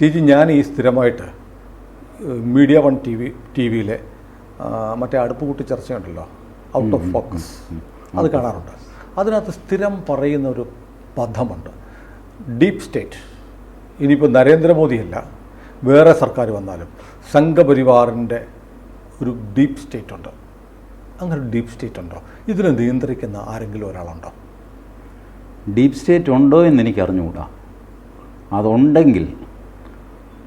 T G, ഞാൻ ഈ സ്ഥിരമായിട്ട് മീഡിയ വൺ ടി വിയിലെ മറ്റേ അടുപ്പ് കൂട്ടി ചർച്ചയുണ്ടല്ലോ, ഔട്ട് ഓഫ് ഫോക്കസ്, അത് കാണാറുണ്ട്. അതിനകത്ത് സ്ഥിരം പറയുന്ന ഒരു പദമുണ്ട്, ഡീപ്പ് സ്റ്റേറ്റ്. ഇനിയിപ്പോൾ നരേന്ദ്രമോദിയല്ല, വേറെ സർക്കാർ വന്നാലും സംഘപരിവാറിൻ്റെ ഒരു ഡീപ്പ് സ്റ്റേറ്റ് ഉണ്ട്. അങ്ങനെ ഡീപ്പ് സ്റ്റേറ്റ് ഉണ്ടോ? ഇതിനെ നിയന്ത്രിക്കുന്ന ആരെങ്കിലും ഒരാളുണ്ടോ? ഡീപ്പ് സ്റ്റേറ്റ് ഉണ്ടോ എന്ന് എനിക്ക് അറിഞ്ഞുകൂടാ. അതുണ്ടെങ്കിൽ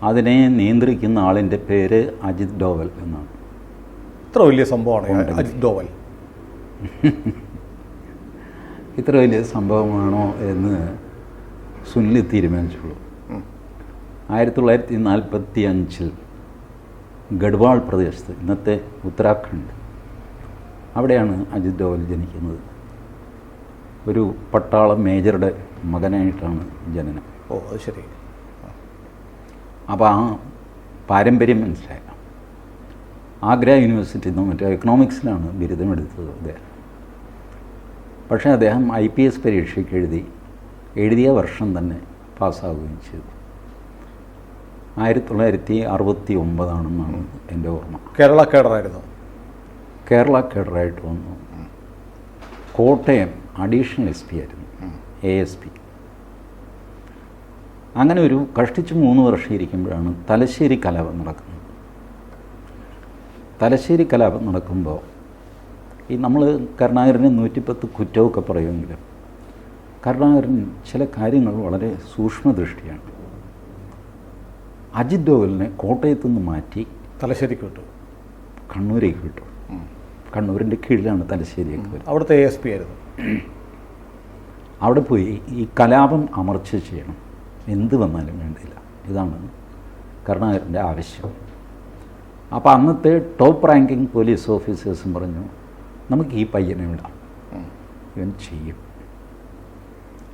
അതിനെ നിയന്ത്രിക്കുന്ന ആളിൻ്റെ പേര് അജിത് ഡോവൽ എന്നാണ്. ഇത്ര വലിയ സംഭവമാണ് അജിത് ഡോവൽ. ഇത്ര വലിയ സംഭവമാണോ എന്ന് സുനിൽ തീരുമാനിച്ചുള്ളൂ. 1945 ഗഡ്വാൾ പ്രദേശത്ത്, ഇന്നത്തെ ഉത്തരാഖണ്ഡ്, അവിടെയാണ് അജിത് ഡോവൽ ജനിക്കുന്നത്. ഒരു പട്ടാള മേജറുടെ മകനായിട്ടാണ് ജനനം. ഓ, അത് ശരി. അപ്പോൾ ആ പാരമ്പര്യം മനസ്സിലായ ആഗ്ര യൂണിവേഴ്സിറ്റിയിൽ നിന്ന് മറ്റേ എക്കണോമിക്സിലാണ് ബിരുദമെടുത്തത് അദ്ദേഹം. പക്ഷേ അദ്ദേഹം IPS പരീക്ഷയ്ക്ക് എഴുതിയ വർഷം തന്നെ പാസ്സാവുകയും ചെയ്തു. 1969 എൻ്റെ ഓർമ്മ. കേരള കേഡറായിരുന്നു. കേരള കേഡറായിട്ട് വന്നു. കോട്ടയം അഡീഷണൽ SP ആയിരുന്നു, ASP. അങ്ങനെ ഒരു കഷ്ടിച്ച് 3 വർഷം ഇരിക്കുമ്പോഴാണ് തലശ്ശേരി കലാപം നടക്കുന്നത്. തലശ്ശേരി കലാപം നടക്കുമ്പോൾ ഈ നമ്മൾ കരുണാകരന് 110 കുറ്റമൊക്കെ പറയുമെങ്കിലും കരുണാകരൻ ചില കാര്യങ്ങൾ വളരെ സൂക്ഷ്മദൃഷ്ടിയാണ്. അജിത് ഡോവലിനെ കോട്ടയത്തു നിന്ന് മാറ്റി തലശ്ശേരിക്ക് വിട്ടു, കണ്ണൂരേക്ക് വിട്ടു. കണ്ണൂരിൻ്റെ കീഴിലാണ് തലശ്ശേരിയൊക്കെ വരുന്നത്. അവിടുത്തെ ASP ആയിരുന്നു. അവിടെ പോയി ഈ കലാപം അമർച്ച ചെയ്യണം, എന്ത് വന്നാലും വേണ്ടില്ല, ഇതാണ് കരുണാകരൻ്റെ ആവശ്യം. അപ്പോൾ അന്നത്തെ ടോപ്പ് റാങ്കിങ് പോലീസ് ഓഫീസേഴ്സും പറഞ്ഞു, നമുക്ക് ഈ പയ്യനെ വിടാം, ഇവൻ ചെയ്യും.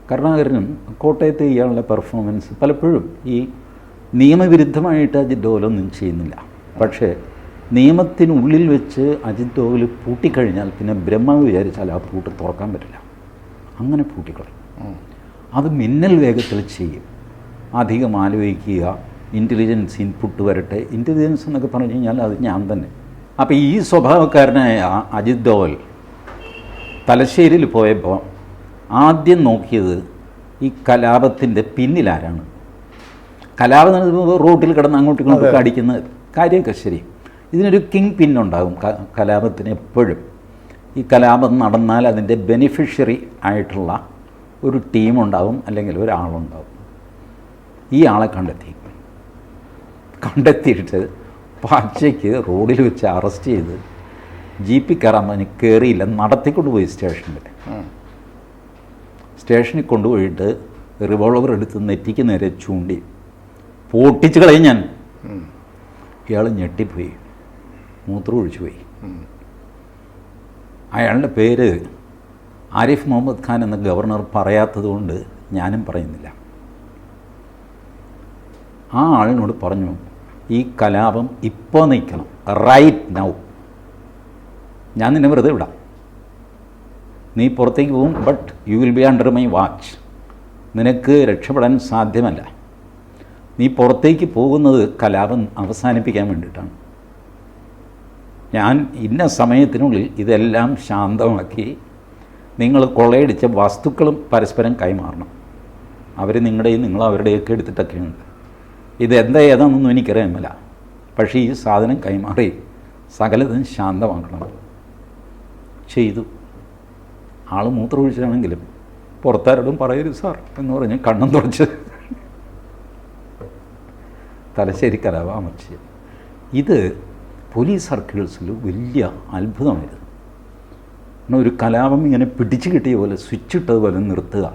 കരുണാകരനും കോട്ടയത്തെ ഇയാളുടെ പെർഫോമൻസ് പലപ്പോഴും ഈ നിയമവിരുദ്ധമായിട്ട് അജിത് ഡോവലൊന്നും ചെയ്യുന്നില്ല. പക്ഷേ നിയമത്തിനുള്ളിൽ വെച്ച് അജിത് ഡോവൽ പൂട്ടിക്കഴിഞ്ഞാൽ പിന്നെ ബ്രഹ്മാവ് വിചാരിച്ചാൽ ആ പൂട്ട് തുറക്കാൻ പറ്റില്ല, അങ്ങനെ പൂട്ടിക്കളയും. അത് മിന്നൽ വേഗത്തിൽ ചെയ്യും, അധികം ആലോചിക്കുക, ഇൻ്റലിജൻസ് ഇൻപുട്ട് വരട്ടെ. ഇൻ്റലിജൻസ് എന്നൊക്കെ പറഞ്ഞു കഴിഞ്ഞാൽ അത് ഞാൻ തന്നെ. അപ്പോൾ ഈ സ്വഭാവക്കാരനായ അജിത് ഡോവൽ തലശ്ശേരിയിൽ പോയപ്പോൾ ആദ്യം നോക്കിയത് ഈ കലാപത്തിൻ്റെ പിന്നിലാരാണ്. കലാപം റോട്ടിൽ കിടന്ന് അങ്ങോട്ടും ഇങ്ങോട്ടും അടിക്കുന്ന കാര്യമൊക്കെ ശരി, ഇതിനൊരു കിങ് പിന്നുണ്ടാകും കലാപത്തിന് എപ്പോഴും. ഈ കലാപം നടന്നാൽ അതിൻ്റെ ബെനിഫിഷ്യറി ആയിട്ടുള്ള ഒരു ടീമുണ്ടാവും, അല്ലെങ്കിൽ ഒരാളുണ്ടാവും. ഈ ആളെ കണ്ടെത്തിയിട്ട് പച്ചയ്ക്ക് റോഡിൽ വെച്ച് അറസ്റ്റ് ചെയ്ത് ജീപ്പിൽ കയറാൻ പറഞ്ഞ് കയറിയില്ല, നടത്തിക്കൊണ്ട് പോയി സ്റ്റേഷനിൽ കൊണ്ടുപോയിട്ട് റിവോൾവർ എടുത്ത് നെറ്റിക്ക് നേരെ ചൂണ്ടി പൊട്ടിച്ച് കളയും ഞാൻ. ഇയാൾ ഞെട്ടിപ്പോയി, മൂത്രം ഒഴിച്ചു പോയി. അയാളുടെ പേര് ആരിഫ് മുഹമ്മദ് ഖാൻ എന്ന ഗവർണർ പറയാത്തത് കൊണ്ട് ഞാനും പറയുന്നില്ല. ആ ആളിനോട് പറഞ്ഞു, ഈ കലാപം ഇപ്പോൾ നിൽക്കണം, റൈറ്റ് നൗ. ഞാൻ നിന്നെ വെറുതെ വിടാം, നീ പുറത്തേക്ക് പോകും, but you will be under my watch. നിനക്ക് രക്ഷപ്പെടാൻ സാധ്യമല്ല. നീ പുറത്തേക്ക് പോകുന്നത് കലാപം അവസാനിപ്പിക്കാൻ വേണ്ടിയിട്ടാണ്. ഞാൻ ഇന്ന സമയത്തിനുള്ളിൽ ഇതെല്ലാം ശാന്തമാക്കി നിങ്ങൾ കൊള്ളയടിച്ച വസ്തുക്കളും പരസ്പരം കൈമാറണം. അവർ നിങ്ങളുടെയും നിങ്ങൾ അവരുടെയൊക്കെ എടുത്തിട്ടൊക്കെയുണ്ട്. ഇതെന്താ ഏതാണെന്നൊന്നും എനിക്കറിയാമല്ല, പക്ഷേ ഈ സാധനം കൈമാറി സകലതും ശാന്തമാക്കണം. ചെയ്തു. ആൾ മൂത്രമൊഴിച്ചാണെങ്കിലും പുറത്താരോടും പറയരുത് സാർ എന്ന് പറഞ്ഞ് കണ്ണും തുടച്ച് തലശ്ശേരി കലാപം അമർച്ച. ഇത് പോലീസ് സർക്കിൾസിൽ വലിയ അത്ഭുതമായിരുന്നു. ഒരു കലാപം ഇങ്ങനെ പിടിച്ചു കിട്ടിയ പോലെ, സ്വിച്ച് ഇട്ടതുപോലെ നിർത്തുക.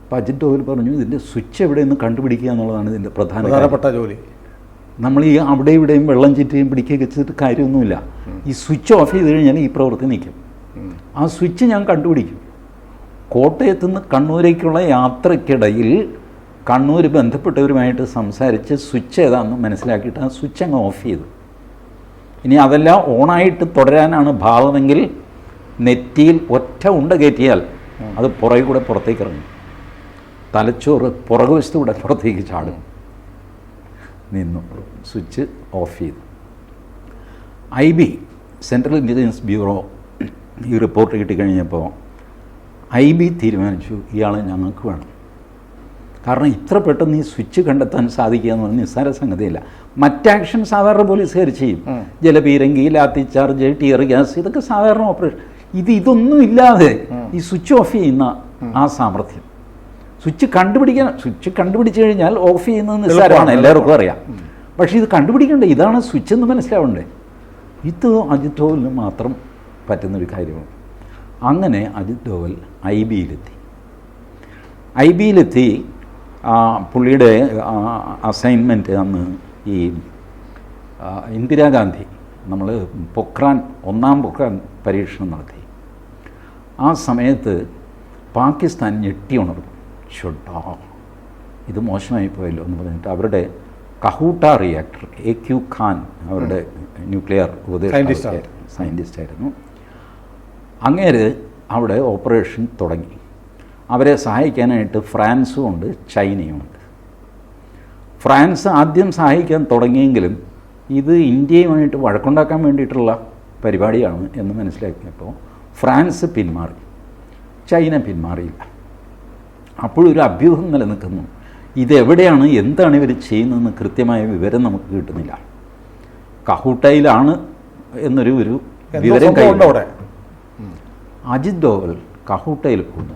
അപ്പോൾ അജിത് ഡോവൽ പറഞ്ഞു, ഇതിൻ്റെ സ്വിച്ച് എവിടെയെന്ന് കണ്ടുപിടിക്കുക എന്നുള്ളതാണ് ഇതിൻ്റെ പ്രധാനപ്പെട്ട ജോലി. നമ്മൾ ഈ അവിടെ ഇവിടെയും വെള്ളം ചീറ്റുകയും പിടിക്കുകയൊക്കെ ചെയ്തിട്ട് കാര്യമൊന്നുമില്ല. ഈ സ്വിച്ച് ഓഫ് ചെയ്ത് കഴിഞ്ഞാൽ ഈ പ്രവൃത്തി നിൽക്കും. ആ സ്വിച്ച് ഞാൻ കണ്ടുപിടിക്കും. കോട്ടയത്തു നിന്ന് കണ്ണൂരേക്കുള്ള യാത്രയ്ക്കിടയിൽ കണ്ണൂർ ബന്ധപ്പെട്ടവരുമായിട്ട് സംസാരിച്ച് സ്വിച്ച് ഏതാണെന്ന് മനസ്സിലാക്കിയിട്ട് ആ സ്വിച്ച് അങ്ങ് ഓഫ് ചെയ്തു. ഇനി അതെല്ലാം ഓണായിട്ട് തുടരാനാണ് ഭാവമെങ്കിൽ നെറ്റിയിൽ ഒറ്റ ഉണ്ട കയറ്റിയാൽ അത് പുറകെ കൂടെ പുറത്തേക്ക് ഇറങ്ങും. തലച്ചോറ് പുറകുവശത്തൂടെ പുറത്തേക്ക് ചാടും. നിന്നു, സ്വിച്ച് ഓഫ് ചെയ്തു. IB സെൻട്രൽ ഇൻ്റലിജൻസ് ബ്യൂറോ ഈ റിപ്പോർട്ട് കിട്ടിക്കഴിഞ്ഞപ്പോൾ IB തീരുമാനിച്ചു ഇയാളെ ഞങ്ങൾക്ക് വേണം. കാരണം ഇത്ര പെട്ടെന്ന് ഈ സ്വിച്ച് കണ്ടെത്താൻ സാധിക്കുക എന്ന് പറഞ്ഞാൽ നിസ്സാര സംഗതിയല്ല. മറ്റാക്ഷൻ സാധാരണ പോലീസുകാർ ചെയ്യും, ജലപീരങ്കി, ലാത്തി ചാർജ്, ടിയർ ഗ്യാസ്, ഇതൊക്കെ സാധാരണ ഓപ്പറേഷൻ. ഇതൊന്നും ഇല്ലാതെ ഈ സ്വിച്ച് ഓഫ് ചെയ്യുന്ന ആ സാമർഥ്യം, സ്വിച്ച് കണ്ടുപിടിച്ചു കഴിഞ്ഞാൽ ഓഫ് ചെയ്യുന്നത് നിസ്സാരമാണ്, എല്ലാവർക്കും അറിയാം. പക്ഷേ ഇത് കണ്ടുപിടിക്കണ്ടേ, ഇതാണ് സ്വിച്ച് എന്ന് മനസ്സിലാവണ്ടേ. ഇത് അജിത് ഡോവലിന് മാത്രം പറ്റുന്നൊരു കാര്യമാണ്. അങ്ങനെ അജിത് ഡോവൽ IBയിലെത്തി. പുള്ളിയുടെ അസൈൻമെൻറ്റ് അന്ന് ഈ ഇന്ദിരാഗാന്ധി നമ്മൾ ഒന്നാം പൊക്രാൻ പരീക്ഷണം നടത്തി. ആ സമയത്ത് പാകിസ്ഥാൻ ഞെട്ടി ഉണർന്നു. ഷൊട്ടാ, ഇത് മോശമായി പോയല്ലോ എന്ന് പറഞ്ഞിട്ട് അവരുടെ കഹൂട്ട റിയാക്ടർ AQ ഖാൻ അവരുടെ ന്യൂക്ലിയർ സയൻറ്റിസ്റ്റായിരുന്നു. അങ്ങേര് അവിടെ ഓപ്പറേഷൻ തുടങ്ങി. അവരെ സഹായിക്കാനായിട്ട് ഫ്രാൻസും ഉണ്ട്, ചൈനയുമുണ്ട്. ഫ്രാൻസ് ആദ്യം സഹായിക്കാൻ തുടങ്ങിയെങ്കിലും ഇത് ഇന്ത്യയുമായിട്ട് വഴക്കുണ്ടാക്കാൻ വേണ്ടിയിട്ടുള്ള പരിപാടിയാണ് എന്ന് മനസ്സിലാക്കിയപ്പോൾ ഫ്രാൻസ് പിന്മാറി, ചൈന പിന്മാറിയില്ല. അപ്പോഴൊരു അഭ്യൂഹം നിലനിൽക്കുന്നു, ഇതെവിടെയാണ്, എന്താണ് ഇവർ ചെയ്യുന്നതെന്ന് കൃത്യമായ വിവരം നമുക്ക് കിട്ടുന്നില്ല. കഹൂട്ടയിലാണ് എന്നൊരു വിവരം കയ്യിലുണ്ട്. അജിത് ഡോവൽ കഹൂട്ടയിൽ പോകുന്നു,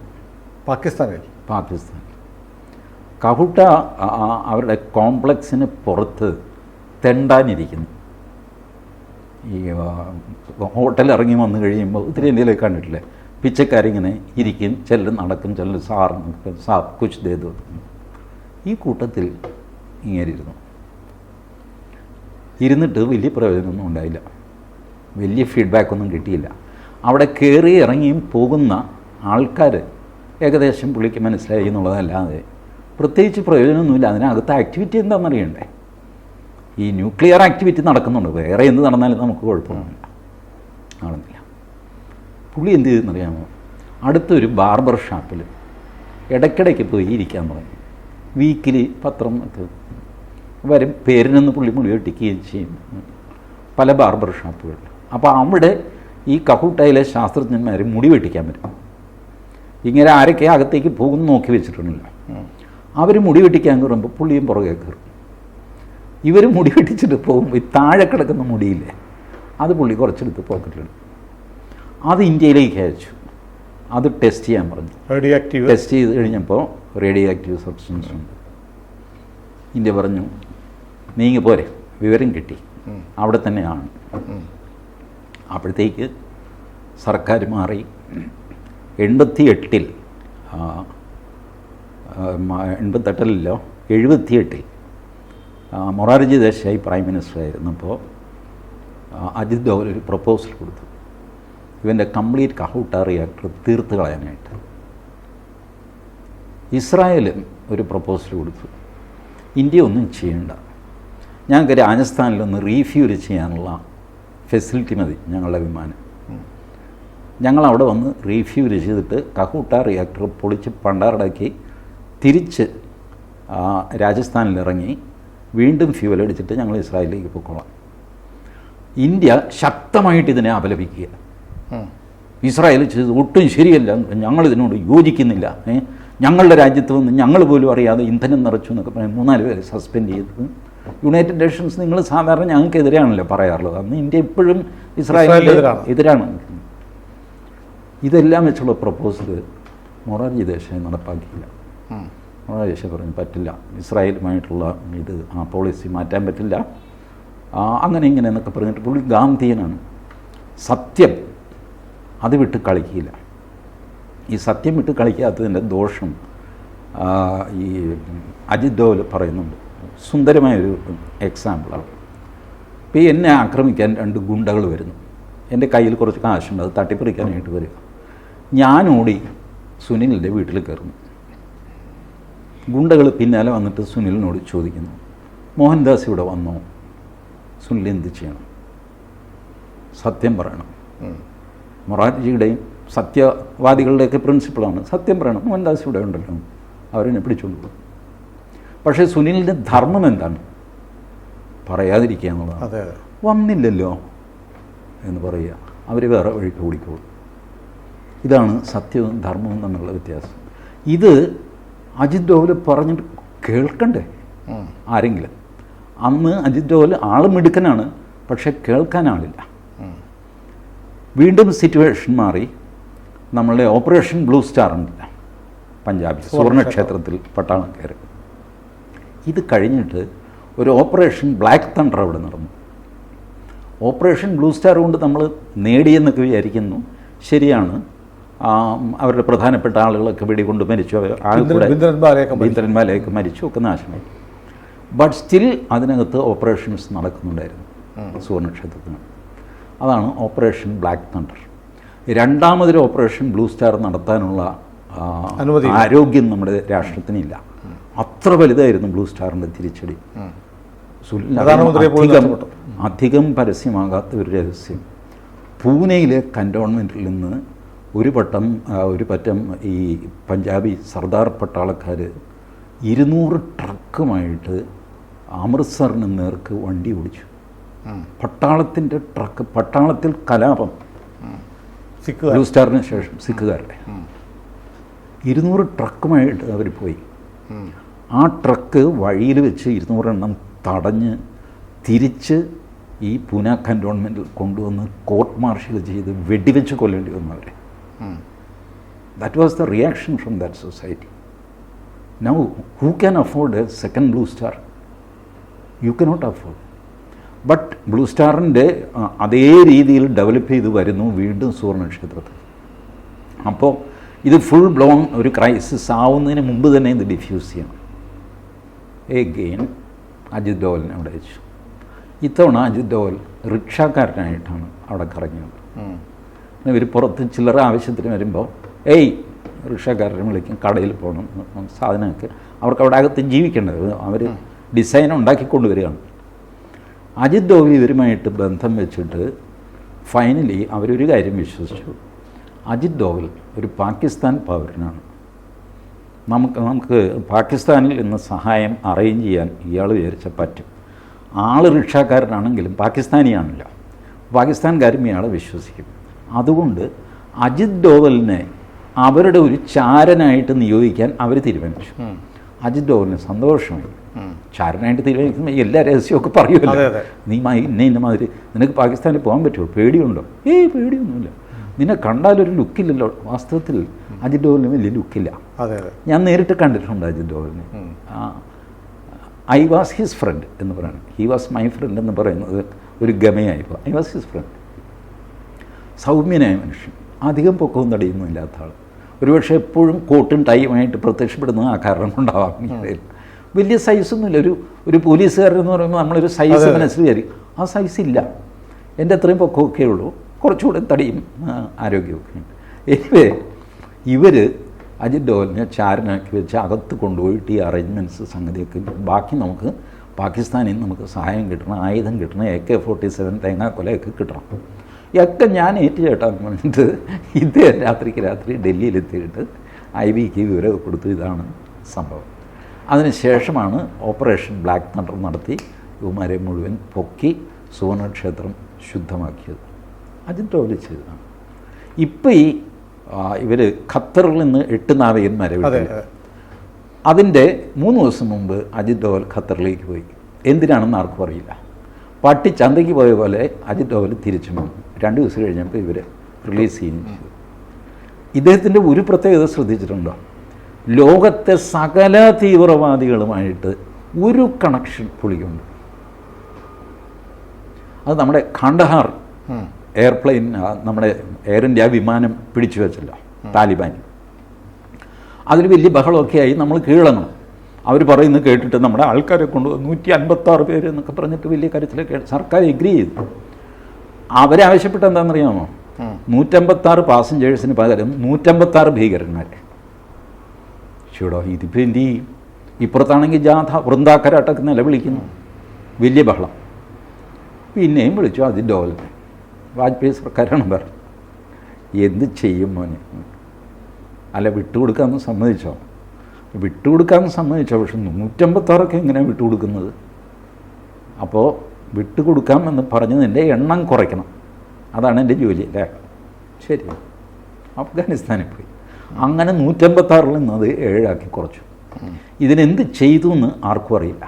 പാകിസ്ഥാൻ. കഹൂട്ട അവരുടെ കോംപ്ലക്സിന് പുറത്ത് തെണ്ടാനിരിക്കുന്നു. ഈ ഹോട്ടൽ ഇറങ്ങി വന്നു കഴിയുമ്പോൾ ഉത്തരേന്ത്യയിലേക്ക് കണ്ടിട്ടില്ലേ, പിച്ചക്കാരിങ്ങനെ ഇരിക്കും, ചിലർ നടക്കും, ചിലർ സാർ കുച്ച് ദേതു. ഈ കൂട്ടത്തിൽ ഇങ്ങനെ ഇരുന്നിട്ട് വലിയ പ്രയോജനമൊന്നും ഉണ്ടായില്ല, വലിയ ഫീഡ്ബാക്കൊന്നും കിട്ടിയില്ല. അവിടെ കയറി ഇറങ്ങിയും പോകുന്ന ആൾക്കാർ ഏകദേശം പുള്ളിക്ക് മനസ്സിലായി എന്നുള്ളതല്ലാതെ പ്രത്യേകിച്ച് പ്രയോജനമൊന്നുമില്ല. അതിനകത്ത് ആക്ടിവിറ്റി എന്താണെന്നറിയണ്ടേ. ഈ ന്യൂക്ലിയർ ആക്ടിവിറ്റി നടക്കുന്നുണ്ട്, വേറെ എന്ത് നടന്നാലും നമുക്ക് കുഴപ്പമൊന്നുമില്ല, നടന്നില്ല. പുള്ളി എന്ത് ചെയ്തെന്നറിയാമോ, അടുത്തൊരു ബാർബർ ഷാപ്പിൽ ഇടയ്ക്കിടയ്ക്ക് പോയി ഇരിക്കാൻ തുടങ്ങി. വീക്കിലി പത്രം ഒക്കെ വരും, പേരിനൊന്ന് പുള്ളി മുടി വെട്ടിക്കുകയും ചെയ്യും പല ബാർബർ ഷാപ്പുകളിൽ. അപ്പോൾ അവിടെ ഈ കഹൂട്ടയിലെ ശാസ്ത്രജ്ഞന്മാർ മുടി വെട്ടിക്കാൻ പറ്റും. ഇങ്ങനെ ആരൊക്കെ അകത്തേക്ക് പോകുന്നു നോക്കി വെച്ചിട്ടുണ്ടല്ലോ, അവർ മുടി വെട്ടിക്കാൻ കയറുമ്പോൾ പുള്ളിയും പുറകെ കയറും. ഇവർ മുടി വെട്ടിച്ചിട്ട് പോകുമ്പോൾ ഈ താഴെ കിടക്കുന്ന മുടിയില്ലേ, അത് പുള്ളി കുറച്ചെടുത്ത് പോക്കറ്റിലിടും. അത് ഇന്ത്യയിലേക്ക് അയച്ചു, അത് ടെസ്റ്റ് ചെയ്യാൻ പറഞ്ഞു. ടെസ്റ്റ് ചെയ്ത് കഴിഞ്ഞപ്പോൾ റേഡിയോ ആക്റ്റീവ് സബ്സ്റ്റൻസ് ഉണ്ട്. ഇന്ത്യ പറഞ്ഞു നീങ്ങി പോരെ, വിവരം കിട്ടി, അവിടെ തന്നെയാണ്. അപ്പോഴത്തേക്ക് സർക്കാർ മാറി. 88-ൽ 78-ൽ മൊറാർജി ദേശായി പ്രൈം മിനിസ്റ്റർ ആയിരുന്നപ്പോൾ അജിത് ഡോവൽ ഒരു പ്രപ്പോസൽ കൊടുത്തു, ഇവൻ്റെ കംപ്ലീറ്റ് കഹൂട്ട റിയാക്ടർ തീർത്ത് കളയാനായിട്ട്. ഇസ്രായേലും ഒരു പ്രപ്പോസൽ കൊടുത്തു, ഇന്ത്യ ഒന്നും ചെയ്യണ്ട, ഞങ്ങൾക്ക് രാജസ്ഥാനിലൊന്ന് റീഫ്യൂൽ ചെയ്യാനുള്ള ഫെസിലിറ്റി മതി, ഞങ്ങളുടെ വിമാനം, ഞങ്ങളവിടെ വന്ന് റീഫ്യൂൽ ചെയ്തിട്ട് കഹൂട്ട റിയാക്ടർ പൊളിച്ച് പണ്ടാറടാക്കി തിരിച്ച് രാജസ്ഥാനിലിറങ്ങി വീണ്ടും ഫ്യൂവൽ അടിച്ചിട്ട് ഞങ്ങൾ ഇസ്രായേലിലേക്ക് പോയിക്കോളാം. ഇന്ത്യ ശക്തമായിട്ട് ഇതിനെ അപലപിക്കുക, ഇസ്രായേൽ ചെയ്ത് ഒട്ടും ശരിയല്ല, ഞങ്ങളിതിനോട് യോജിക്കുന്നില്ല, ഞങ്ങളുടെ രാജ്യത്ത് വന്ന് ഞങ്ങൾ പോലും അറിയാതെ ഇന്ധനം നിറച്ചു എന്നൊക്കെ പറഞ്ഞ് 3-4 പേരെ സസ്പെൻഡ് ചെയ്തത്. യുണൈറ്റഡ് നേഷൻസ് നിങ്ങൾ സാധാരണ ഞങ്ങൾക്കെതിരെയാണല്ലോ പറയാറുള്ളത്, അന്ന് ഇന്ത്യ ഇപ്പോഴും ഇസ്രായേലിന് എതിരാണ്. ഇതെല്ലാം വെച്ചുള്ള പ്രപ്പോസൽ മൊറാർജി ദേശായി നടപ്പാക്കിയില്ല. മൊറാർജി ദേശായി പറഞ്ഞു പറ്റില്ല, ഇസ്രായേലുമായിട്ടുള്ള ആ പോളിസി മാറ്റാൻ പറ്റില്ല, അങ്ങനെ ഇങ്ങനെ എന്നൊക്കെ പറഞ്ഞിട്ട് പുള്ളി ഗാന്ധിയനാണ്. സത്യം അത് വിട്ട് കളിക്കില്ല. ഈ സത്യം വിട്ട് കളിക്കാത്തതിൻ്റെ ദോഷം ഈ അജിത് ഡോവൽ പറയുന്നുണ്ട്. സുന്ദരമായൊരു എക്സാമ്പിളാണ്. ഇപ്പോൾ എന്നെ ആക്രമിക്കാൻ 2 ഗുണ്ടകൾ വരുന്നു, എൻ്റെ കയ്യിൽ കുറച്ച് കാശുണ്ട്, അത് തട്ടിപ്പറിക്കാനായിട്ട് വരിക. ഞാൻ ഓടി സുനിലിൻ്റെ വീട്ടിൽ കയറുന്നു. ഗുണ്ടകൾ പിന്നാലെ വന്നിട്ട് സുനിലിനോട് ചോദിക്കുന്നു, മോഹൻദാസ് ഇവിടെ വന്നോ? സുനിൽ എന്ത് ചെയ്യണം? സത്യം പറയണം. മൊറാർജിയുടെയും സത്യവാദികളുടെയൊക്കെ പ്രിൻസിപ്പിളാണ് സത്യം പറയണം. മോഹൻദാസ് ഇവിടെ ഉണ്ടല്ലോ, അവരെന്നെ പിടിച്ചുകൊണ്ട് പോകും. പക്ഷേ സുനിലിൻ്റെ ധർമ്മം എന്താണ്? പറയാതിരിക്കുക എന്നുള്ളതാണ്. അതെ അതെ. വന്നില്ലല്ലോ എന്ന് പറയുക, അവർ വേറെ വഴിക്ക് ഓടിക്കോളും. ഇതാണ് സത്യവും ധർമ്മവും തമ്മിലുള്ള വ്യത്യാസം. ഇത് അജിത് ഡോവൽ പറഞ്ഞിട്ട് കേൾക്കണ്ടേ ആരെങ്കിലും? അന്ന് അജിത് ഡോവൽ ആൾ മിടുക്കനാണ്, പക്ഷെ കേൾക്കാൻ ആളില്ല. വീണ്ടും സിറ്റുവേഷൻ മാറി. നമ്മളുടെ ഓപ്പറേഷൻ ബ്ലൂ സ്റ്റാർ ഉണ്ടല്ല പഞ്ചാബിൽ, സുവർണക്ഷേത്രത്തിൽ പട്ടാളം കയറി. ഇത് കഴിഞ്ഞിട്ട് ഒരു ഓപ്പറേഷൻ ബ്ലാക്ക് തണ്ടർ അവിടെ നടന്നു. ഓപ്പറേഷൻ ബ്ലൂ സ്റ്റാർ കൊണ്ട് നമ്മൾ നേടിയെന്നൊക്കെ വിചാരിക്കുന്നു, ശരിയാണ്. അവരുടെ പ്രധാനപ്പെട്ട ആളുകളൊക്കെ വെടികൊണ്ട് മരിച്ചു, ബിന്ദ്രൻവാലയൊക്കെ മരിച്ചു, ഒക്കെ നാശമായി. ബട്ട് സ്റ്റിൽ അതിനകത്ത് ഓപ്പറേഷൻസ് നടക്കുന്നുണ്ടായിരുന്നു സുവർണക്ഷേത്രത്തിന്. അതാണ് ഓപ്പറേഷൻ ബ്ലാക്ക് തണ്ടർ. രണ്ടാമതൊരു ഓപ്പറേഷൻ ബ്ലൂ സ്റ്റാർ നടത്താനുള്ള ആരോഗ്യം നമ്മുടെ രാഷ്ട്രത്തിനില്ല. അത്ര വലുതായിരുന്നു ബ്ലൂ സ്റ്റാറിൻ്റെ തിരിച്ചടി. അധികം പരസ്യമാകാത്ത ഒരു രഹസ്യം, പൂനെയിലെ കൻ്റോൺമെൻറ്റിൽ നിന്ന് ഒരു പറ്റം ഈ പഞ്ചാബി സർദാർ പട്ടാളക്കാർ 200 ട്രക്കുമായിട്ട് അമൃത്സറിന് നേർക്ക് വണ്ടി ഓടിച്ചു. പട്ടാളത്തിൻ്റെ ട്രക്ക്, പട്ടാളത്തിൽ കലാപം. ബ്ലൂ സ്റ്റാറിന് ശേഷം സിഖുകാരുടെ 200 ട്രക്കുമായിട്ട് അവർ പോയി. ആ ട്രക്ക് വഴിയിൽ വെച്ച് 200 എണ്ണം തടഞ്ഞ് തിരിച്ച് ഈ പൂന കൻ്റോൺമെൻറ്റിൽ കൊണ്ടുവന്ന് കോർട്ട് മാർഷൽ ചെയ്ത് വെടിവെച്ച് കൊല്ലേണ്ടി വന്നു അവരെ. That was the reaction from that society. Now who can afford a second blue star? You cannot afford. But blue സ്റ്റാറിൻ്റെ അതേ രീതിയിൽ ഡെവലപ്പ് ചെയ്ത് വരുന്നു വീണ്ടും സുവർണക്ഷേത്രത്തിൽ. അപ്പോൾ ഇത് ഫുൾ ബ്ലോൺ ഒരു ക്രൈസിസ് ആവുന്നതിന് മുമ്പ് തന്നെ ഇത് ഡിഫ്യൂസ് ചെയ്യണം. എഗെയിൻ അജിത് ഡോവലിനെ അവിടെ വെച്ചു. ഇത്തവണ അജിത് ഡോവൽ റിക്ഷാക്കാരനായിട്ടാണ് അവിടെ കറങ്ങിയത്. ഇവർ പുറത്ത് ചില്ലറ ആവശ്യത്തിന് വരുമ്പോൾ റിക്ഷാക്കാരനെ വിളിക്കും, കടയിൽ പോകണം, സാധനമൊക്കെ അവർക്ക് അവിടെ അകത്ത് ജീവിക്കേണ്ടത്, അവർ ഡിസൈൻ ഉണ്ടാക്കിക്കൊണ്ടുവരികയാണ്. അജിത് ഡോവൽ ഇവരുമായിട്ട് ബന്ധം വെച്ചിട്ട് ഫൈനലി അവരൊരു കാര്യം വിശ്വസിച്ചു, അജിത് ഡോവൽ ഒരു പാകിസ്ഥാൻ പൗരനാണ്, നമുക്ക് പാകിസ്ഥാനിൽ നിന്ന് സഹായം അറേഞ്ച് ചെയ്യാൻ ഇയാൾ വിചാരിച്ചാൽ പറ്റും. ആൾ റിക്ഷാക്കാരനാണെങ്കിലും പാകിസ്ഥാനിയാണല്ലോ, പാകിസ്ഥാൻകാരും ഇയാളെ വിശ്വസിക്കും. അതുകൊണ്ട് അജിത് ഡോവലിനെ അവരുടെ ഒരു ചാരനായിട്ട് നിയോഗിക്കാൻ അവർ തീരുമാനിച്ചു. അജിത് ഡോവലിന് സന്തോഷമായി. ചാരനായിട്ട് തീരുമാനിക്കുമ്പോൾ എല്ലാ രഹസ്യമൊക്കെ പറയുമല്ലോ, നീ ഇന്ന മാതിരി നിനക്ക് പാകിസ്ഥാനിൽ പോകാൻ പറ്റുമോ, പേടിയുണ്ടോ? പേടിയൊന്നുമില്ല, നിന്നെ കണ്ടാലൊരു ലുക്കില്ലല്ലോ. വാസ്തവത്തിൽ അജിത് ഡോവലിന് വലിയ ലുക്കില്ല. ഞാൻ നേരിട്ട് കണ്ടിട്ടുണ്ട് അജിത് ഡോവലിനെ. ഐ വാസ് ഹിസ് ഫ്രണ്ട് എന്ന് പറയുന്നത്, ഹി വാസ് മൈ ഫ്രണ്ട് എന്ന് പറയുന്നത് ഒരു ഗമയായിപ്പോൾ. I was his friend. സൗമ്യനായ മനുഷ്യൻ, അധികം പൊക്കവും തടിയൊന്നും ഇല്ലാത്ത ആൾ. ഒരുപക്ഷെ എപ്പോഴും കോട്ടും ടൈമായിട്ട് പ്രത്യക്ഷപ്പെടുന്നത് ആ കാരണം കൊണ്ടാവാം. വലിയ സൈസൊന്നുമില്ല. ഒരു പോലീസുകാരെന്ന് പറയുമ്പോൾ നമ്മളൊരു സൈസ് മനസ്സിലായിരിക്കും, ആ സൈസ് ഇല്ല. എൻ്റെ അത്രയും പൊക്കമൊക്കെ ഉള്ളൂ, കുറച്ചുകൂടെ തടിയും ആരോഗ്യമൊക്കെ ഉണ്ട്. എനിവേ ഇവർ അജിത് ഡോവലിനെ ചാരനാക്കി വെച്ച് അകത്ത് കൊണ്ടുപോയിട്ട് ഈ അറേഞ്ച്മെൻറ്റ്സ് സംഗതിയൊക്കെ, ബാക്കി നമുക്ക് പാകിസ്ഥാനിൽ നിന്ന് നമുക്ക് സഹായം കിട്ടണം, ആയുധം കിട്ടണം, AK-47 തേങ്ങാക്കൊലയൊക്കെ കിട്ടണം, ഒക്കെ ഞാൻ ഏറ്റുചേട്ടാന്ന് പറഞ്ഞിട്ട് ഇദ്ദേഹം രാത്രി ഡൽഹിയിലെത്തിയിട്ട് IBക്ക് വിവരം കൊടുത്തു. ഇതാണ് സംഭവം. അതിനുശേഷമാണ് ഓപ്പറേഷൻ ബ്ലാക്ക് തണ്ടർ നടത്തി ഇവന്മാരെ മുഴുവൻ പൊക്കി സുവർണക്ഷേത്രം ശുദ്ധമാക്കിയത്. അജിത് ഡോവൽ ചെയ്തതാണ്. ഇപ്പം ഇവർ ഖത്തറിൽ നിന്ന് 8 നാവികന്മാരെ വിട്ടു. അതിൻ്റെ 3 ദിവസം മുമ്പ് അജിത് ഡോവൽ ഖത്തറിലേക്ക് പോയി. എന്തിനാണെന്ന് ആർക്കും അറിയില്ല. പട്ടി ചന്തയ്ക്ക് പോയ പോലെ അജിത് ഡോവൽ തിരിച്ചു വന്നു. 2 ദിവസം കഴിഞ്ഞപ്പോൾ ഇവർ റിലീസ് ചെയ്യുകയും ചെയ്തു. ഇദ്ദേഹത്തിൻ്റെ ഒരു പ്രത്യേകത ശ്രദ്ധിച്ചിട്ടുണ്ടോ? ലോകത്തെ സകല തീവ്രവാദികളുമായിട്ട് ഒരു കണക്ഷൻ പുള്ളിക്കുണ്ട്. അത് നമ്മുടെ ഖണ്ഡഹാർ എയർപ്ലെയിൻ, നമ്മുടെ എയർ ഇന്ത്യ വിമാനം പിടിച്ചു വെച്ചല്ലോ താലിബാൻ. അതിൽ വലിയ ബഹളമൊക്കെ ആയി, നമ്മൾ കീഴടങ്ങണം. അവർ പറയുന്നത് കേട്ടിട്ട് നമ്മുടെ ആൾക്കാരെ കൊണ്ടുവന്ന് 156 പേര് എന്നൊക്കെ പറഞ്ഞിട്ട് വലിയ കാര്യത്തിലൊക്കെ സർക്കാർ എഗ്രി ചെയ്തു. അവരാവശ്യപ്പെട്ട എന്താണെന്നറിയാമോ? 156 പാസഞ്ചേഴ്സിന് പകരം 156 ഭീകരന്മാരെ. ചൂടോ, ഇതിപ്പോൾ എന്ത് ചെയ്യും? ഇപ്പുറത്താണെങ്കിൽ ജാഥ വൃന്ദാക്കരാട്ടൊക്കെ നിലവിളിക്കുന്നു, വലിയ ബഹളം. പിന്നെയും വിളിച്ചു അജിത് ഡോവലിനെ. വാജ്പേയി സർക്കാരാണ് പറഞ്ഞു, എന്ത് ചെയ്യും മോനെ? അല്ല, വിട്ടുകൊടുക്കാമെന്ന് സമ്മതിച്ചോ? വിട്ടുകൊടുക്കാമെന്ന് സമ്മതിച്ചോ, പക്ഷെ 156 എങ്ങനെയാണ് വിട്ടുകൊടുക്കുന്നത്? അപ്പോൾ വിട്ടുകൊടുക്കാം എന്ന് പറഞ്ഞതിൻ്റെ എണ്ണം കുറയ്ക്കണം, അതാണ് എൻ്റെ ജോലി അല്ലേ. ശരി, അഫ്ഗാനിസ്ഥാനിൽ പോയി. അങ്ങനെ 156 നിന്ന് അത് 7 ആക്കി കുറച്ചു. ഇതിനെന്ത് ചെയ്തു എന്ന് ആർക്കും അറിയില്ല.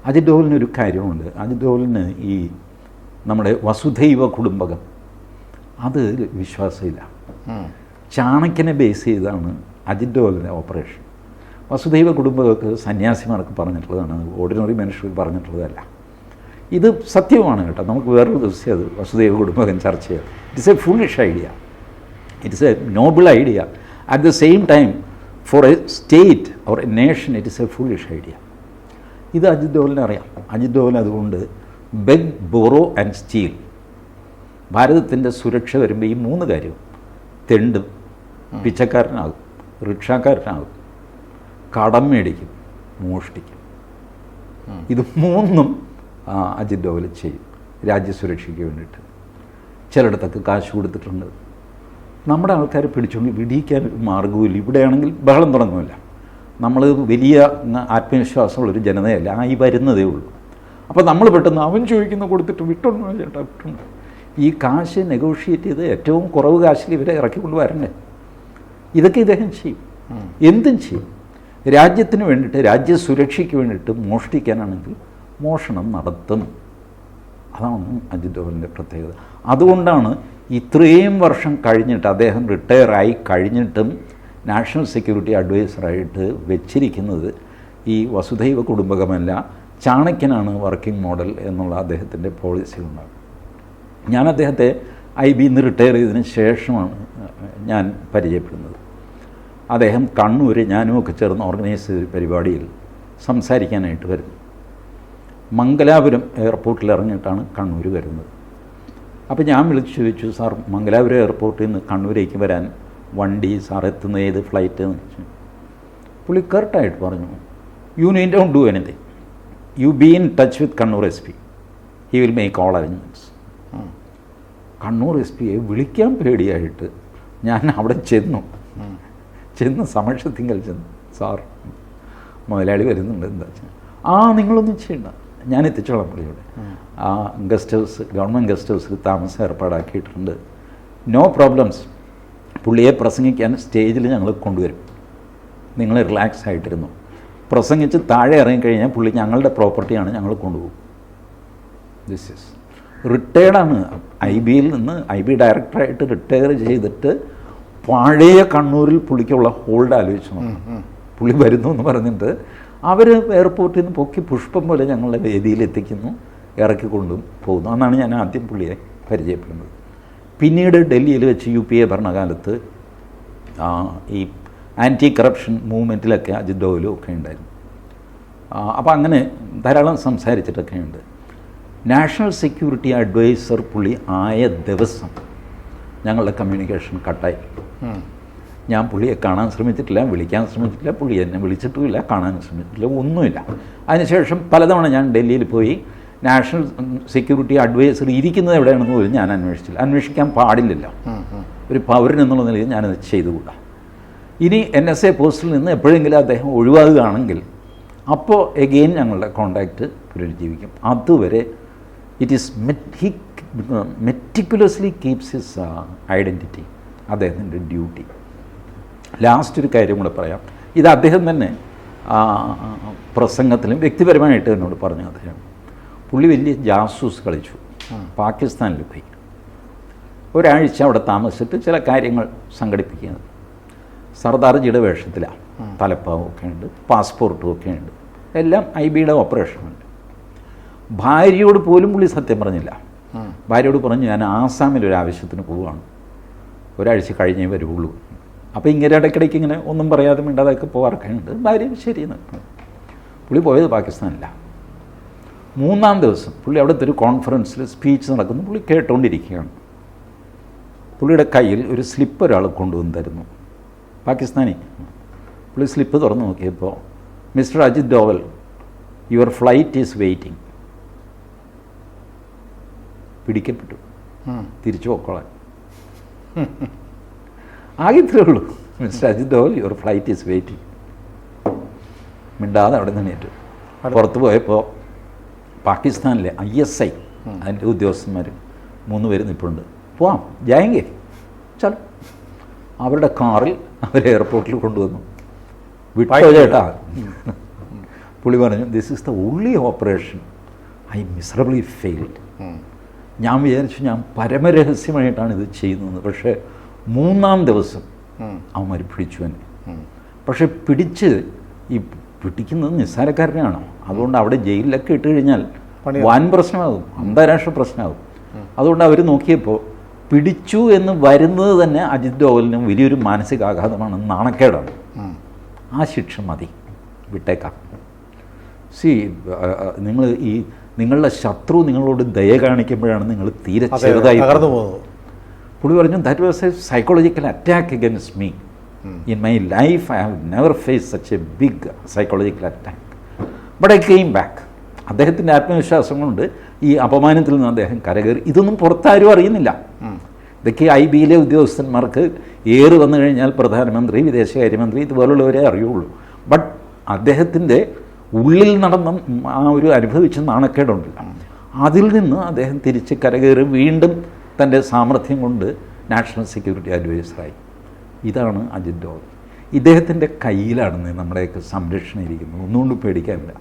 അജിത് ഡോവലിനൊരു കാര്യമുണ്ട്. അജിത് ഡോവലിന് ഈ നമ്മുടെ വസുധൈവ കുടുംബകം അത് വിശ്വാസമില്ല. ചാണക്യനെ ബേസ് ചെയ്താണ് അജിത് ഡോവലിൻ്റെ ഓപ്പറേഷൻ. വസുധൈവ കുടുംബകൾക്ക് സന്യാസിമാർക്ക് പറഞ്ഞിട്ടുള്ളതാണ്, ഓർഡിനറി മനുഷ്യർക്ക് പറഞ്ഞിട്ടുള്ളതല്ല. ഇത് സത്യമാണ് കേട്ടോ. നമുക്ക് വേറൊരു ദിവസം അത് വസുധൈവ കുടുംബകം ചർച്ച ചെയ്യാം. It's A ഫുള്ളിഷ് idea, it's A Noble idea. At the same time for A state or A nation it is A ഫുള്ളിഷ് idea. ഇത് അജിത് ഡോവലിനെ അറിയാം. അജിത് ഡോവൽ അതുകൊണ്ട് ബെഗ്, ബോറോ ആൻഡ് സ്റ്റീൽ, ഭാരതത്തിൻ്റെ സുരക്ഷ വരുമ്പോൾ ഈ 3 കാര്യവും തെണ്ടും, പിച്ചക്കാരനാകും, റിക്ഷാക്കാരനാകും, കടം മേടിക്കും, മോഷ്ടിക്കും. ഇത് 3ഉം അജിത് ഡോവൽ ചെയ്യും രാജ്യസുരക്ഷയ്ക്ക് വേണ്ടിയിട്ട്. ചിലയിടത്തൊക്കെ കാശ് കൊടുത്തിട്ടുണ്ട്. നമ്മുടെ ആൾക്കാരെ പിടിച്ചുകൊണ്ട് വിടിയിക്കാൻ ഒരു മാർഗവുമില്ല. ഇവിടെയാണെങ്കിൽ ബഹളം തുടങ്ങുമില്ല. നമ്മൾ വലിയ ആത്മവിശ്വാസമുള്ളൊരു ജനതയല്ല, ആയി വരുന്നതേ ഉള്ളൂ. അപ്പോൾ നമ്മൾ പെട്ടെന്ന് അവൻ ചോദിക്കുന്ന കൊടുത്തിട്ട് വിട്ടൊന്നും ചേട്ടാ വിട്ടുണ്ട്. ഈ കാശ് നെഗോഷിയേറ്റ് ചെയ്ത് ഏറ്റവും കുറവ് കാശിൽ ഇവരെ ഇറക്കിക്കൊണ്ട് വരണ്ടേ. ഇതൊക്കെ ഇദ്ദേഹം ചെയ്യും, എന്തും ചെയ്യും. രാജ്യത്തിന് വേണ്ടിയിട്ട്, രാജ്യസുരക്ഷയ്ക്ക് വേണ്ടിയിട്ട് മോഷ്ടിക്കാനാണെങ്കിൽ മോഷണം നടത്തും. അതാണ് അജിത് ഡോവലിൻ്റെ പ്രത്യേകത. അതുകൊണ്ടാണ് ഇത്രയും വർഷം കഴിഞ്ഞിട്ട്, അദ്ദേഹം റിട്ടയറായി കഴിഞ്ഞിട്ടും നാഷണൽ സെക്യൂരിറ്റി അഡ്വൈസറായിട്ട് വെച്ചിരിക്കുന്നത് ഈ വസുധൈവ കുടുംബകമല്ല, ചാണക്യനാണ് വർക്കിംഗ് മോഡൽ എന്നുള്ള അദ്ദേഹത്തിൻ്റെ പോളിസി ഉണ്ടാകും. ഞാൻ അദ്ദേഹത്തെ IB നിന്ന് റിട്ടയർ ചെയ്തതിന് ശേഷമാണ് ഞാൻ പരിചയപ്പെടുന്നത്. അദ്ദേഹം കണ്ണൂർ, ഞാനുമൊക്കെ ചേർന്ന് ഓർഗനൈസ് ചെയ്തൊരു പരിപാടിയിൽ സംസാരിക്കാനായിട്ട് വരുന്നു. മംഗലാപുരം എയർപോർട്ടിൽ ഇറങ്ങിയിട്ടാണ് കണ്ണൂർ വരുന്നത്. അപ്പോൾ ഞാൻ വിളിച്ച് ചോദിച്ചു, സാർ മംഗലാപുരം എയർപോർട്ടിൽ നിന്ന് കണ്ണൂരേക്ക് വരാൻ വണ്ടി സാർ എത്തുന്ന ഏത് ഫ്ലൈറ്റ് എന്ന് വെച്ചു. പുള്ളി കറക്റ്റായിട്ട് പറഞ്ഞു, you need don't do anything, you be in touch with Kannur SP, he will make all arrangements. Kannur SP വിളിക്കാൻ പേടിയായിട്ട് ഞാൻ അവിടെ ചെന്ന് സമക്ഷത്തിങ്കൽ ചെന്നു, സാർ മുതലാളി വരുന്നുണ്ട്, എന്താ വെച്ചാൽ നിങ്ങളൊന്നും ചെയ്യണ്ട, ഞാൻ എത്തിച്ചോളാം പുള്ളിയോടെ. ഗസ്റ്റ് ഹൗസ്, ഗവൺമെൻറ് ഗസ്റ്റ് ഹൗസിൽ താമസം ഏർപ്പാടാക്കിയിട്ടുണ്ട്, നോ പ്രോബ്ലംസ്. പുള്ളിയെ പ്രസംഗിക്കാൻ സ്റ്റേജിൽ ഞങ്ങൾ കൊണ്ടുവരും, നിങ്ങൾ റിലാക്സ് ആയിട്ടിരുന്നു. പ്രസംഗിച്ച് താഴെ ഇറങ്ങിക്കഴിഞ്ഞാൽ പുള്ളി ഞങ്ങളുടെ പ്രോപ്പർട്ടിയാണ്, ഞങ്ങൾ കൊണ്ടുപോകും. This is റിട്ടയർഡാണ്. IBയിൽ നിന്ന് IB ഡയറക്ടറായിട്ട് റിട്ടയർ ചെയ്തിട്ട് പഴയ കണ്ണൂരിൽ പുള്ളിക്കുള്ള ഹോൾഡ് ആലോചിച്ചു നോക്കണം. പുള്ളി വരുന്നു എന്ന് പറഞ്ഞിട്ട് അവർ എയർപോർട്ടിൽ നിന്ന് പൊക്കി പുഷ്പം പോലെ ഞങ്ങളുടെ വേദിയിൽ എത്തിക്കുന്നു, ഇറക്കിക്കൊണ്ടും പോകുന്നു. അന്നാണ് ഞാൻ ആദ്യം പുള്ളിയെ പരിചയപ്പെടുന്നത്. പിന്നീട് ഡൽഹിയിൽ വെച്ച് UPA ഭരണകാലത്ത് ഈ ആൻറ്റി കറപ്ഷൻ മൂവ്മെൻറ്റിലൊക്കെ അജിത് ഡോവലും ഒക്കെ ഉണ്ടായിരുന്നു. അപ്പോൾ അങ്ങനെ ധാരാളം സംസാരിച്ചിട്ടൊക്കെ ഉണ്ട്. നാഷണൽ സെക്യൂരിറ്റി അഡ്വൈസർ പുള്ളി ആയ ദിവസം ഞങ്ങളുടെ കമ്മ്യൂണിക്കേഷൻ കട്ടായി. ഞാൻ പുള്ളിയെ കാണാൻ ശ്രമിച്ചിട്ടില്ല, വിളിക്കാൻ ശ്രമിച്ചിട്ടില്ല, പുള്ളി എന്നെ വിളിച്ചിട്ടുമില്ല, കാണാൻ ശ്രമിച്ചിട്ടില്ല, ഒന്നുമില്ല. അതിനുശേഷം പലതവണ ഞാൻ ഡൽഹിയിൽ പോയി നാഷണൽ സെക്യൂരിറ്റി അഡ്വൈസർ ഇരിക്കുന്നത് എവിടെയാണെന്ന് പോലും ഞാൻ അന്വേഷിച്ചില്ല. അന്വേഷിക്കാൻ പാടില്ലല്ലോ, ഒരു പൗരൻ എന്നുള്ള നിലയിൽ ഞാനത് ചെയ്തുകൂടാ. ഇനി NSA പോസ്റ്റിൽ നിന്ന് എപ്പോഴെങ്കിലും അദ്ദേഹം ഒഴിവാകുകയാണെങ്കിൽ അപ്പോൾ എഗെയിൻ ഞങ്ങളുടെ കോണ്ടാക്റ്റ് പുനരുജ്ജീവിക്കും. അതുവരെ it is meticulously keeps his identity, അദ്ദേഹത്തിൻ്റെ ഡ്യൂട്ടി. ലാസ്റ്റ് ഒരു കാര്യം കൂടെ പറയാം. ഇത് അദ്ദേഹം തന്നെ പ്രസംഗത്തിലും വ്യക്തിപരമായിട്ട് എന്നോട് പറഞ്ഞു. അദ്ദേഹം പുള്ളി വലിയ ജാസൂസ് കളിച്ചു. പാകിസ്ഥാനിൽ പോയി ഒരാഴ്ച അവിടെ താമസിച്ചിട്ട് ചില കാര്യങ്ങൾ സംഘടിപ്പിക്കുന്നത്. സർദാർജിയുടെ വേഷത്തിലാണ്, തലപ്പാവൊക്കെ ഉണ്ട്, പാസ്പോർട്ടും ഒക്കെ ഉണ്ട്, എല്ലാം IBയുടെ ഓപ്പറേഷനുണ്ട്. ഭാര്യയോട് പോലും പുള്ളി സത്യം പറഞ്ഞില്ല. ഭാര്യയോട് പറഞ്ഞു, ഞാൻ ആസാമിലൊരാവശ്യത്തിന് പോവുകയാണ്, ഒരാഴ്ച കഴിഞ്ഞേ വരുള്ളൂ. അപ്പോൾ ഇങ്ങനെ ഇടയ്ക്കിടയ്ക്ക് ഇങ്ങനെ ഒന്നും പറയാതെ മിണ്ടാതൊക്കെ പോകാറൊക്കെ ഉണ്ട്. ഭാര്യ ശരിയെന്ന്. പുള്ളി പോയത് പാകിസ്ഥാനില്ല. 3-ാം ദിവസം പുള്ളി അവിടുത്തെ ഒരു കോൺഫറൻസിൽ സ്പീച്ച് നടക്കുന്നു. പുള്ളി കേട്ടുകൊണ്ടിരിക്കുകയാണ്. പുള്ളിയുടെ കയ്യിൽ ഒരു സ്ലിപ്പ് ഒരാൾ കൊണ്ടുവന്ന് തരുന്നു, പാകിസ്ഥാനി. പുള്ളി സ്ലിപ്പ് തുറന്ന് നോക്കിയപ്പോൾ, mister Ajit Doval, your flight is waiting. പിടിക്കപ്പെട്ടു, തിരിച്ചു പോക്കോളാൻ. ആകെ ഇത്രേ ഉള്ളൂ, mister Ajit Doval, your flight is waiting. മിണ്ടാതെ അവിടെ നിന്ന് ഏറ്റു. പുറത്ത് പോയപ്പോൾ പാകിസ്ഥാനിലെ ISI അതിൻ്റെ ഉദ്യോഗസ്ഥന്മാർ 3 പേര് നിൽപ്പുണ്ട്. പോവാം, ജായെങ്കിൽ ചല. അവരുടെ കാറിൽ അവർ എയർപോർട്ടിൽ കൊണ്ടുവന്നു. വിട്ടോ ചേട്ടാ. പുള്ളി പറഞ്ഞു, this is the only operation I miserably failed. ഞാൻ വിചാരിച്ചു ഞാൻ പരമരഹസ്യമായിട്ടാണ് ഇത് ചെയ്യുന്നത്. പക്ഷേ 3-ാം ദിവസം അവന്മാർ പിടിച്ചു എന്നെ. പക്ഷെ പിടിച്ച് ഈ പിടിക്കുന്നത് നിസ്സാരക്കാരനാണോ? അതുകൊണ്ട് അവിടെ ജയിലിലൊക്കെ ഇട്ട് കഴിഞ്ഞാൽ വൻ പ്രശ്നമാകും, അന്താരാഷ്ട്ര പ്രശ്നമാകും. അതുകൊണ്ട് അവർ നോക്കിയപ്പോൾ പിടിച്ചു എന്ന് വരുന്നത് തന്നെ അജിത് ഡോവലിനും വലിയൊരു മാനസികാഘാതമാണ്, നാണക്കേടാണ്. ആ ശിക്ഷ മതി, വിട്ടേക്കാം. നിങ്ങൾ നിങ്ങളുടെ ശത്രു നിങ്ങളോട് ദയ കാണിക്കുമ്പോഴാണ് നിങ്ങൾ തീരെ ചെറുതായി. പുള്ളി പറഞ്ഞു, that was a psychological attack against me. In my life I have never face such a big psychological attack, but I came back. അദ്ദേഹത്തിൻ്റെ ആത്മവിശ്വാസം കൊണ്ട് ഈ അപമാനത്തിൽ നിന്ന് അദ്ദേഹം കരകയറി. ഇതൊന്നും പുറത്താരും അറിയുന്നില്ല. ഇതൊക്കെ IBയിലെ ഉദ്യോഗസ്ഥന്മാർക്ക് ഏറ് വന്നു കഴിഞ്ഞാൽ പ്രധാനമന്ത്രി, വിദേശകാര്യമന്ത്രി ഇതുപോലുള്ളവരെ അറിയുള്ളൂ. ബട്ട് അദ്ദേഹത്തിൻ്റെ ഉള്ളിൽ നടന്ന ആ ഒരു അനുഭവിച്ച നാണക്കേടുണ്ടല്ലോ, അതിൽ നിന്ന് അദ്ദേഹം തിരിച്ച് കരകയറി വീണ്ടും തൻ്റെ സാമർഥ്യം കൊണ്ട് നാഷണൽ സെക്യൂരിറ്റി അഡ്വൈസറായി. ഇതാണ് അജിത് ഡോവൽ. ഇദ്ദേഹത്തിൻ്റെ കയ്യിലാണെന്ന് നമ്മുടെയൊക്കെ സംരക്ഷണം ഇരിക്കുന്നത്. ഒന്നുകൊണ്ട് പേടിക്കാനില്ല.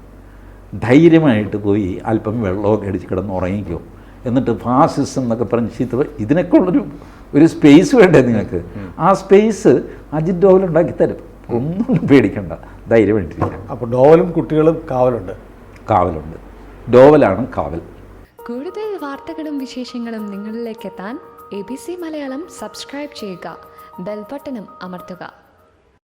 ധൈര്യമായിട്ട് പോയി അല്പം വെള്ളമൊക്കെ അടിച്ച് കിടന്ന് ഉറങ്ങിക്കോ. എന്നിട്ട് ഫാസിസം എന്നൊക്കെ പറഞ്ഞ് ചീത്ത, ഇതിനൊക്കെ ഒരു സ്പേസ് വേണ്ടേ നിങ്ങൾക്ക്? ആ സ്പേസ് അജിത് ഡോവൽ ഉണ്ടാക്കി തരും. ഒന്നും പേടിക്കണ്ട, ധൈര്യമായിട്ടിരിക്കാം. അപ്പോൾ ഡോവലും കുട്ടികളും കാവലുണ്ട്. ഡോവലാണ് കാവൽ. കൂടുതൽ വാർത്തകളും വിശേഷങ്ങളും നിങ്ങളിലേക്ക് എത്താൻ ABC മലയാളം സബ്സ്ക്രൈബ് ചെയ്യുക, ബെൽ ബട്ടണും അമർത്തുക.